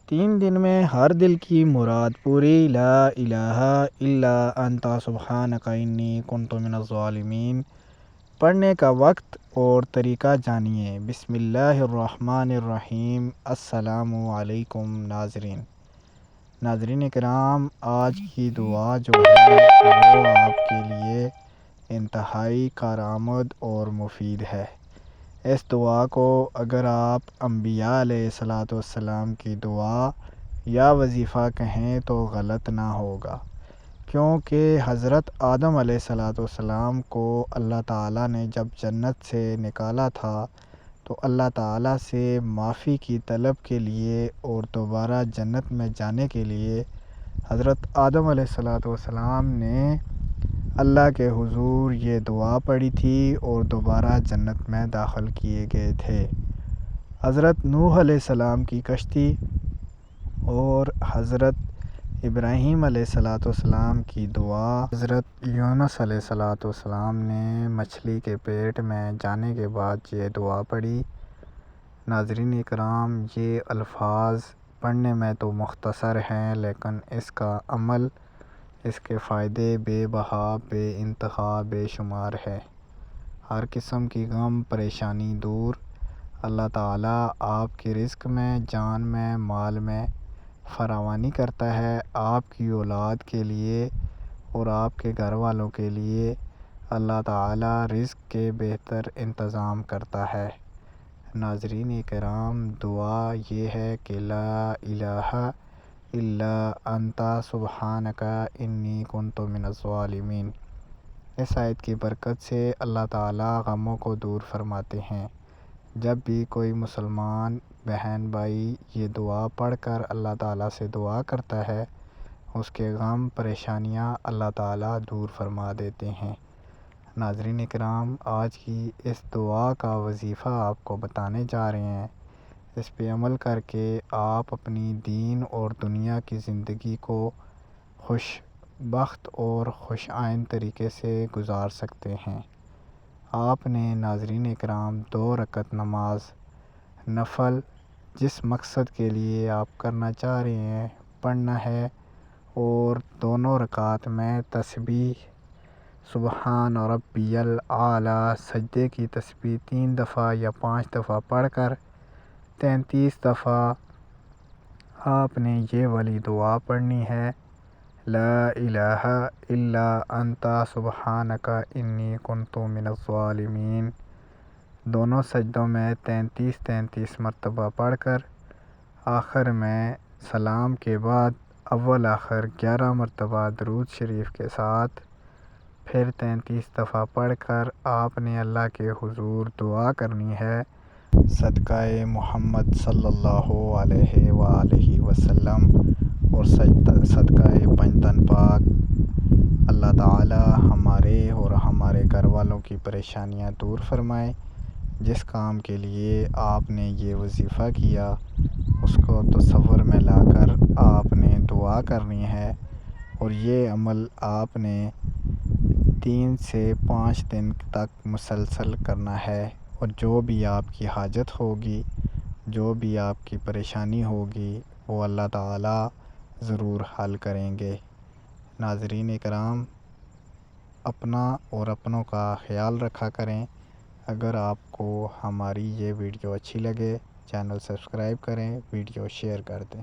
3 دن میں ہر دل کی مراد پوری۔ لا الہ الا انت سبحانک انی کنت من الظالمین۔ پڑھنے کا وقت اور طریقہ جانیے۔ بسم اللہ الرحمن الرحیم۔ السلام علیکم ناظرین کرام، آج کی دعا جو ہے وہ آپ کے لیے انتہائی کارآمد اور مفید ہے۔ اس دعا کو اگر آپ انبیاء علیہ الصلاۃ والسلام کی دعا یا وظیفہ کہیں تو غلط نہ ہوگا، کیونکہ حضرت آدم علیہ الصلاۃ والسلام کو اللہ تعالیٰ نے جب جنت سے نکالا تھا تو اللہ تعالیٰ سے معافی کی طلب کے لیے اور دوبارہ جنت میں جانے کے لیے حضرت آدم علیہ الصلاۃ والسلام نے اللہ کے حضور یہ دعا پڑھی تھی اور دوبارہ جنت میں داخل کیے گئے تھے۔ حضرت نوح علیہ السلام کی کشتی اور حضرت ابراہیم علیہ الصلاۃ والسلام کی دعا، حضرت یونس علیہ الصلاۃ والسلام نے مچھلی کے پیٹ میں جانے کے بعد یہ دعا پڑھی۔ ناظرین اکرام، یہ الفاظ پڑھنے میں تو مختصر ہیں لیکن اس کا عمل، اس کے فائدے بے بہا، بے انتہا، بے شمار ہے۔ ہر قسم کی غم پریشانی دور۔ اللہ تعالیٰ آپ کے رزق میں، جان میں، مال میں فراوانی کرتا ہے۔ آپ کی اولاد کے لیے اور آپ کے گھر والوں کے لیے اللہ تعالیٰ رزق کے بہتر انتظام کرتا ہے۔ ناظرین کرام، دعا یہ ہے کہ لا الہ الا انت سبحانک انی کنت من الظالمین۔ اس آیت کی برکت سے اللہ تعالیٰ غموں کو دور فرماتے ہیں۔ جب بھی کوئی مسلمان بہن بھائی یہ دعا پڑھ کر اللہ تعالیٰ سے دعا کرتا ہے، اس کے غم پریشانیاں اللہ تعالیٰ دور فرما دیتے ہیں۔ ناظرین اکرام، آج کی اس دعا کا وظیفہ آپ کو بتانے جا رہے ہیں۔ اس پہ عمل کر کے آپ اپنی دین اور دنیا کی زندگی کو خوش بخت اور خوش آئند طریقے سے گزار سکتے ہیں۔ آپ نے ناظرین اکرام 2 رکعت نماز نفل جس مقصد کے لیے آپ کرنا چاہ رہے ہیں پڑھنا ہے، اور دونوں رکعات میں تسبیح سبحان ربی الاعلیٰ، سجدے کی تسبیح 3 دفعہ یا 5 دفعہ پڑھ کر 33 دفعہ آپ نے یہ والی دعا پڑھنی ہے۔ لا الہ الا انت سبحانک انی کنت من الظالمین۔ دونوں سجدوں میں 33 مرتبہ پڑھ کر آخر میں سلام کے بعد اول آخر 11 مرتبہ درود شریف کے ساتھ پھر 33 دفعہ پڑھ کر آپ نے اللہ کے حضور دعا کرنی ہے۔ صدقہ محمد صلی اللہ علیہ وآلہ وسلم اور صدقہ پنجتن پاک۔ اللہ تعالیٰ ہمارے اور ہمارے گھر والوں کی پریشانیاں دور فرمائے۔ جس کام کے لیے آپ نے یہ وظیفہ کیا اس کو تصور میں لا کر آپ نے دعا کرنی ہے، اور یہ عمل آپ نے 3 سے 5 دن تک مسلسل کرنا ہے، اور جو بھی آپ کی حاجت ہوگی، جو بھی آپ کی پریشانی ہوگی وہ اللہ تعالیٰ ضرور حل کریں گے۔ ناظرین کرام، اپنا اور اپنوں کا خیال رکھا کریں۔ اگر آپ کو ہماری یہ ویڈیو اچھی لگے، چینل سبسکرائب کریں، ویڈیو شیئر کر دیں۔